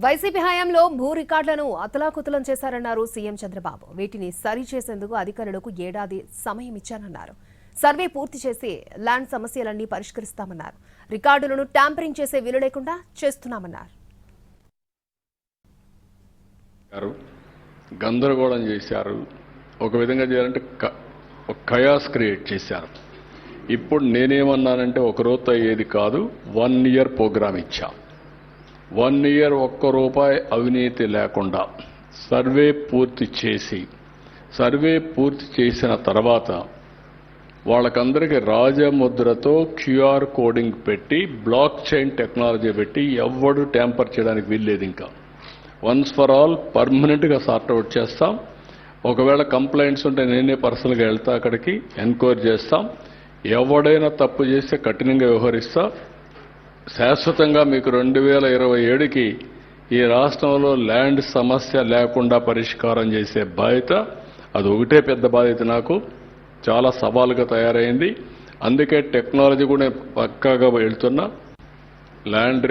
YCP హయాంలో భూ రికార్డులను అతలాకుతలం చేశారన్నారు సీఎం చంద్రబాబు. వీటిని సరిచేసేందుకు అధికారులకు ఏడాది సమయం ఇచ్చానన్నారు. సర్వే పూర్తి చేసి ల్యాండ్ సమస్యలన్నీ పరిష్కరిస్తామన్నారు. రికార్డులను ట్యాంపరింగ్ చేసే వీలు లేకుండా చేస్తున్నామన్నారు. గందరగోళం చేశారు. ఒక విధంగా చేయాలంటే కయాస్ క్రియేట్ చేశారు. ఇప్పుడు నేనేమన్నానంటే ఒక రోజు అయ్యేది కాదు, 1 year ప్రోగ్రామ్ ఇచ్చా. 1 year ఒక్క రూపాయి అవినీతి లేకుండా సర్వే పూర్తి చేసిన తర్వాత వాళ్ళకందరికీ రాజముద్రతో క్యూఆర్ కోడింగ్ పెట్టి బ్లాక్ చైన్ టెక్నాలజీ పెట్టి ఎవ్వడు ట్యాంపర్ చేయడానికి వీల్లేదు. ఇంకా వన్స్ ఫర్ ఆల్ పర్మనెంట్గా సార్ట్అవుట్ చేస్తాం. ఒకవేళ కంప్లైంట్స్ ఉంటే నేనే పర్సనల్గా వెళ్తా, అక్కడికి ఎంక్వైరీ చేస్తాం. ఎవడైనా తప్పు చేస్తే కఠినంగా వ్యవహరిస్తా. శాశ్వతంగా మీకు 2027కి ఈ రాష్ట్రంలో ల్యాండ్ సమస్య లేకుండా పరిష్కారం చేసే బాధ్యత, అది ఒకటే పెద్ద బాధ్యత నాకు. చాలా సవాలుగా తయారైంది. అందుకే టెక్నాలజీ కూడా పక్కాగా వెళ్తున్నా. ల్యాండ్